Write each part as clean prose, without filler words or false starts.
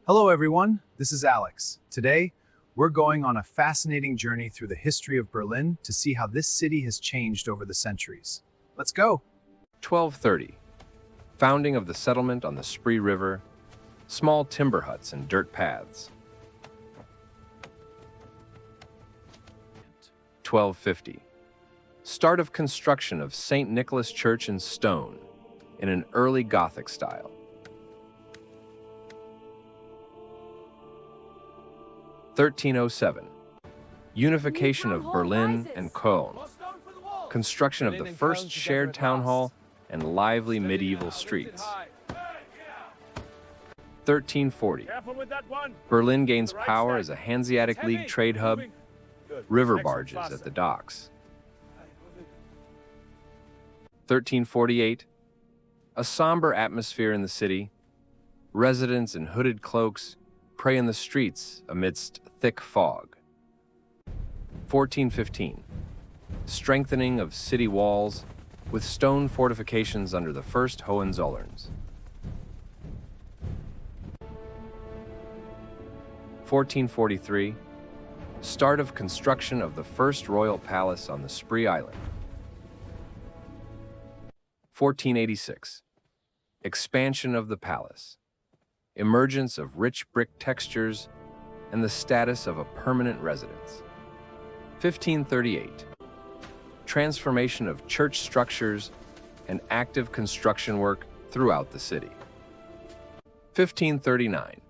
Hello, everyone. This is Alex. Today, we're going on a fascinating journey through the history of Berlin to see how this city has changed over the centuries. Let's go. 1230. Founding of the settlement on the Spree River, small timber huts and dirt paths. 1250. Start of construction of St. Nicholas Church in stone, in an early Gothic style. 1307. Unification of Berlin and Cologne. Construction of the first shared town hall and lively medieval streets. 1340. Berlin gains power as a Hanseatic League trade hub, river barges at the docks. 1348. A somber atmosphere in the city. Residents in hooded cloaks pray in the streets amidst thick fog. 1415. Strengthening of city walls with stone fortifications under the first Hohenzollerns. 1443. Start of construction of the first royal palace on the Spree Island. 1486. Expansion of the palace. Emergence of rich brick textures and the status of a permanent residence. 1538. Transformation of church structures and active construction work throughout the city. 1539.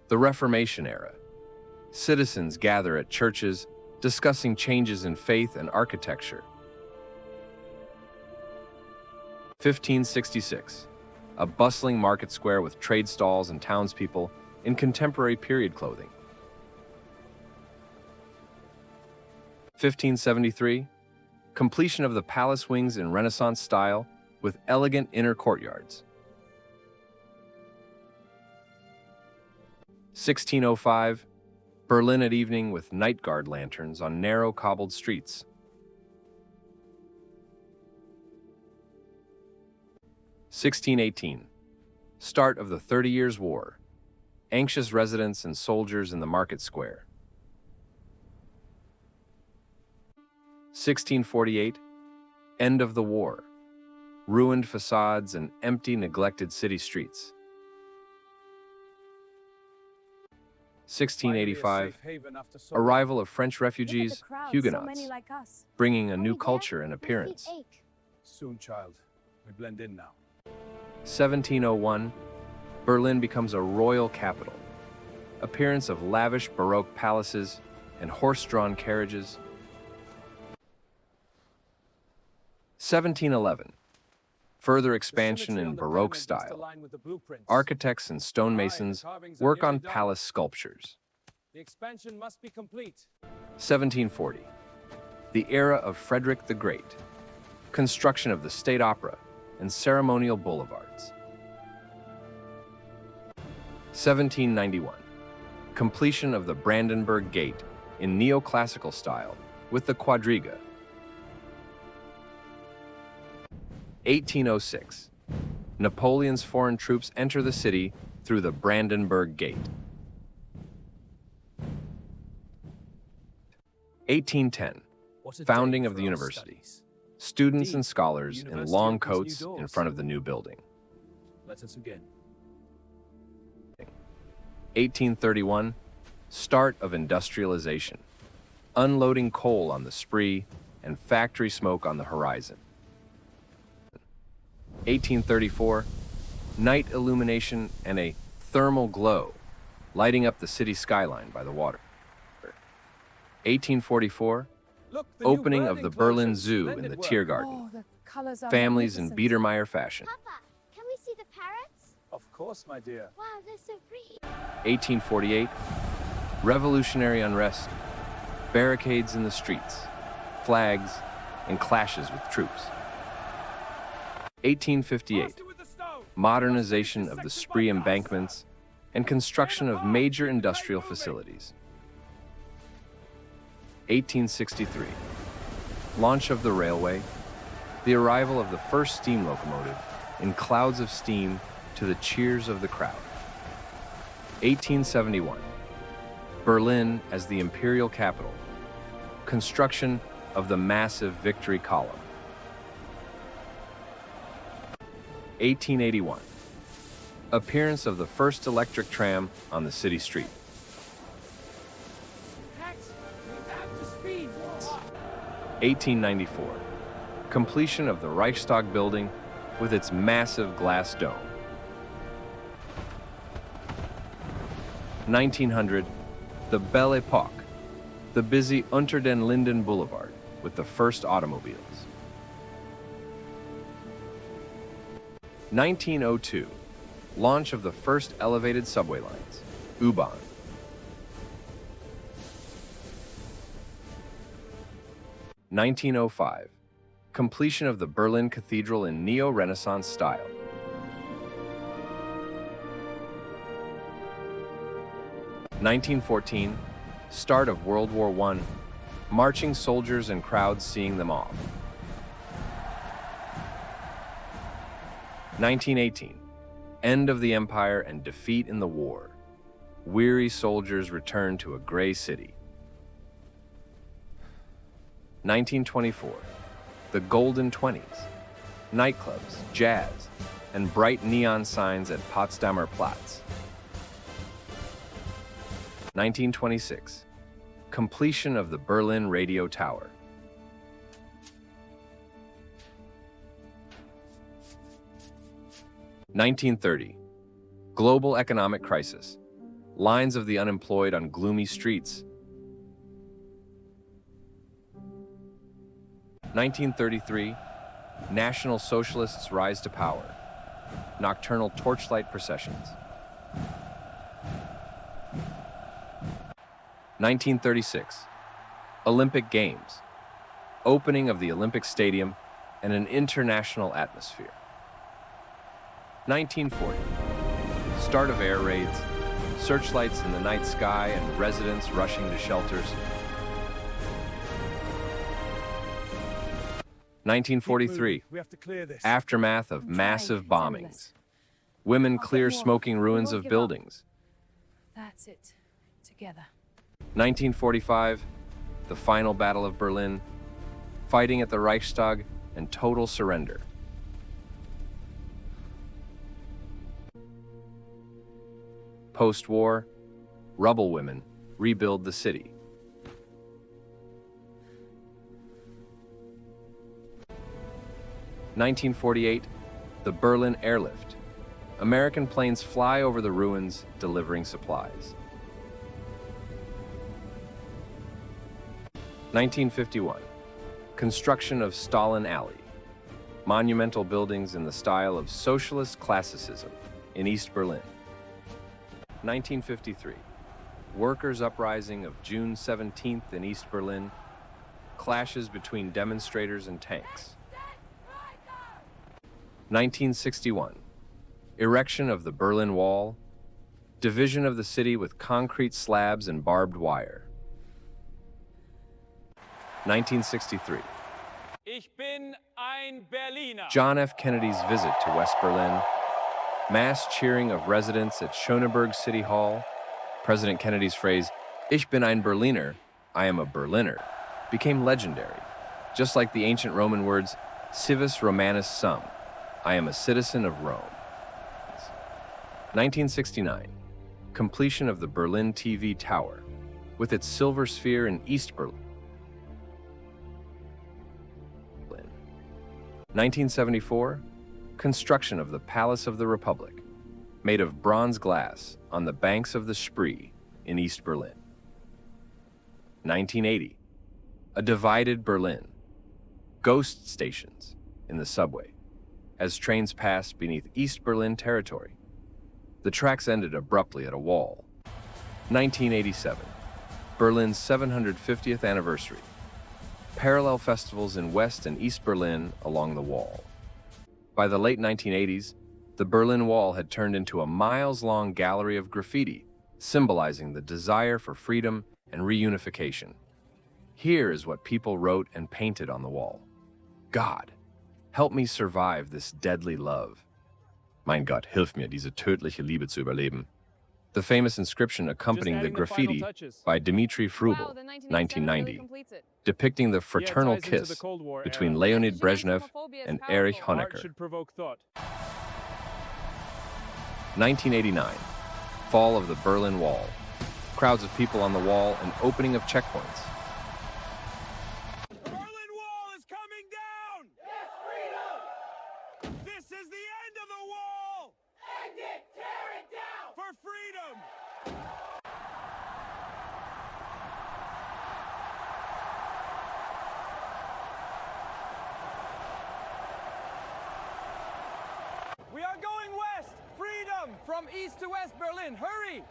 The Reformation era. Citizens gather at churches discussing changes in faith and architecture. 1566. A bustling market square with trade stalls and townspeople in contemporary period clothing. 1573. Completion of the palace wings in Renaissance style with elegant inner courtyards. 1605. Berlin at evening with night guard lanterns on narrow cobbled streets. 1618. Start of the 30 Years' War. Anxious residents and soldiers in the market square. 1648. End of the war. Ruined facades and empty, neglected city streets. 1685. Arrival of French refugees, Huguenots, bringing a new culture and appearance. Soon, child. We blend in now. 1701. Berlin becomes a royal capital. Appearance of lavish Baroque palaces and horse-drawn carriages. 1711. Further expansion in Baroque style. Architects and stonemasons work on palace sculptures. The expansion must be complete. 1740. The era of Frederick the Great. Construction of the State Opera and ceremonial boulevards. 1791. Completion of the Brandenburg Gate in neoclassical style with the quadriga. 1806. Napoleon's foreign troops enter the city through the Brandenburg Gate. 1810. Founding of the university. Students and scholars in long coats in front of the new building. Let us again. 1831. Start of industrialization. Unloading coal on the Spree and factory smoke on the horizon. 1834. Night illumination and a thermal glow, lighting up the city skyline by the water. 1844. Opening of the Berlin Zoo in the Tiergarten. Families in Biedermeier fashion. Papa, can we see the parrots? Of course, my dear. Wow, they're so pretty. 1848. Revolutionary unrest. Barricades in the streets. Flags and clashes with troops. 1858. Modernization of the Spree embankments and construction of major industrial facilities. 1863. Launch of the railway. The arrival of the first steam locomotive in clouds of steam to the cheers of the crowd. 1871. Berlin as the Imperial capital. Construction of the massive Victory Column. 1881. Appearance of the first electric tram on the city street. 1894. Completion of the Reichstag building with its massive glass dome. 1900. The Belle Epoque, the busy Unter den Linden Boulevard with the first automobiles. 1902. Launch of the first elevated subway lines, U-Bahn. 1905. Completion of the Berlin Cathedral in Neo-Renaissance style. 1914. Start of World War I, marching soldiers and crowds seeing them off. 1918. End of the empire and defeat in the war. Weary soldiers return to a gray city. 1924. The Golden Twenties. Nightclubs, jazz, and bright neon signs at Potsdamer Platz. 1926. Completion of the Berlin Radio Tower. 1930. Global economic crisis. Lines of the unemployed on gloomy streets. 1933. National Socialists rise to power. Nocturnal torchlight processions. 1936. Olympic Games. Opening of the Olympic Stadium and an international atmosphere. 1940. Start of air raids, searchlights in the night sky and residents rushing to shelters. 1943. We have to clear this. Aftermath of massive bombings. Women clear smoking ruins of buildings. That's it. Together. 1945. The final Battle of Berlin. Fighting at the Reichstag and total surrender. Post-war, rubble women rebuild the city. 1948, the Berlin Airlift. American planes fly over the ruins, delivering supplies. 1951, construction of Stalin Alley. Monumental buildings in the style of socialist classicism in East Berlin. 1953, workers' uprising of June 17th in East Berlin. Clashes between demonstrators and tanks. 1961, erection of the Berlin Wall. Division of the city with concrete slabs and barbed wire. 1963, Ich bin ein Berliner. John F. Kennedy's visit to West Berlin. Mass cheering of residents at Schöneberg City Hall. President Kennedy's phrase, Ich bin ein Berliner, I am a Berliner, became legendary, just like the ancient Roman words, Civis Romanus Sum, I am a citizen of Rome. 1969, completion of the Berlin TV Tower, with its silver sphere in East Berlin. 1974, construction of the Palace of the Republic, made of bronze glass on the banks of the Spree in East Berlin. 1980, a divided Berlin, ghost stations in the subway, as trains passed beneath East Berlin territory. The tracks ended abruptly at a wall. 1987, Berlin's 750th anniversary. Parallel festivals in West and East Berlin along the wall. By the late 1980s, the Berlin Wall had turned into a miles-long gallery of graffiti, symbolizing the desire for freedom and reunification. Here is what people wrote and painted on the wall. God, help me survive this deadly love. Mein Gott, hilf mir, diese tödliche Liebe zu überleben. The famous inscription accompanying the adding the final graffiti touches. by Dmitry Frubel, Wow, the 1990, really completes it. depicting the Yeah, it fraternal ties into the kiss Cold War between era. Leonid Misogyny and Brezhnev homophobia is and powerful. Erich Art Honecker. should provoke thought. 1989, fall of the Berlin Wall. Crowds of people on the wall and opening of checkpoints. The Berlin Wall is coming down! Yes, freedom! This is the end of the wall! End it! Tear it down! For freedom! We are going west! Freedom! From east to west Berlin! Hurry!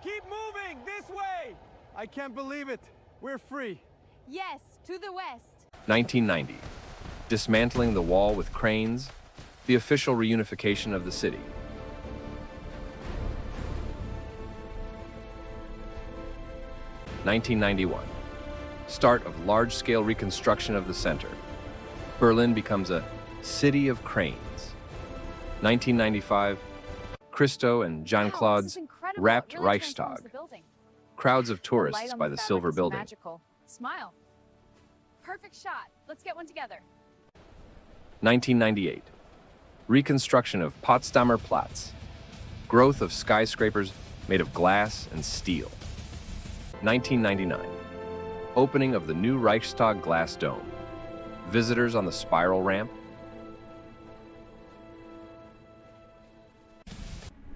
Keep moving! This way! I can't believe it! We're free! Yes, to the west. 1990, dismantling the wall with cranes, the official reunification of the city. (1991) Start of large-scale reconstruction of the center. Berlin becomes a city of cranes. 1995, Christo and Wow, Jean-Claude's this is incredible. wrapped It really transforms Reichstag. the building. Crowds of The tourists light on by the the fabric Silver is Building. Magical. Smile. Perfect shot. Let's get one together. 1998, reconstruction of Potsdamer Platz. Growth of skyscrapers made of glass and steel. 1999, opening of the new Reichstag glass dome. Visitors on the spiral ramp.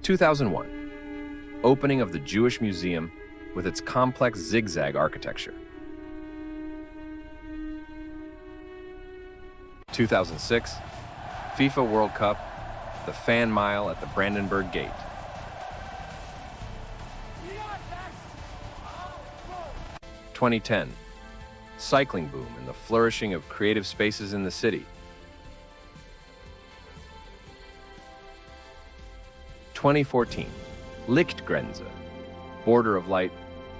2001, opening of the Jewish Museum with its complex zigzag architecture. 2006, FIFA World Cup, the fan mile at the Brandenburg Gate. 2010, cycling boom and the flourishing of creative spaces in the city. 2014, Lichtgrenze, Border of Light,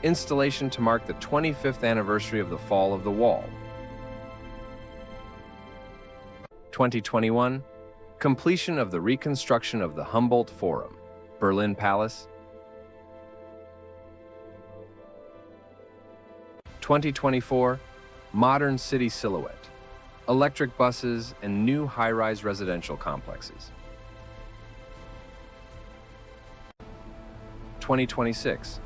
installation to mark the 25th anniversary of the fall of the wall. 2021, completion of the reconstruction of the Humboldt Forum, Berlin Palace. 2024, modern city silhouette, electric buses and new high-rise residential complexes. 2026,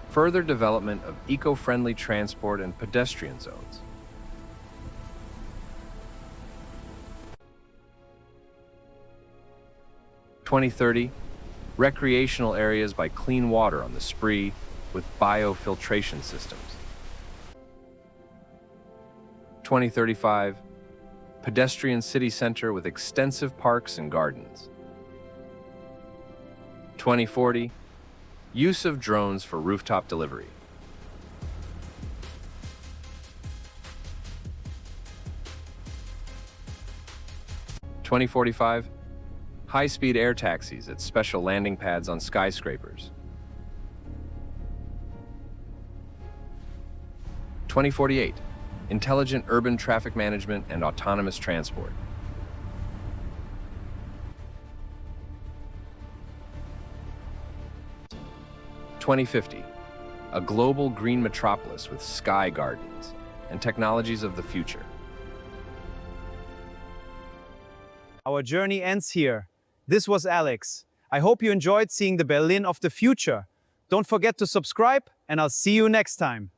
further development of eco-friendly transport and pedestrian zones. 2030, recreational areas by clean water on the Spree with biofiltration systems. 2035, pedestrian city center with extensive parks and gardens. 2040, use of drones for rooftop delivery. 2045, high-speed air taxis at special landing pads on skyscrapers. 2048, intelligent urban traffic management and autonomous transport. 2050, a global green metropolis with sky gardens and technologies of the future. Our journey ends here. This was Alex. I hope you enjoyed seeing the Berlin of the future. Don't forget to subscribe, and I'll see you next time.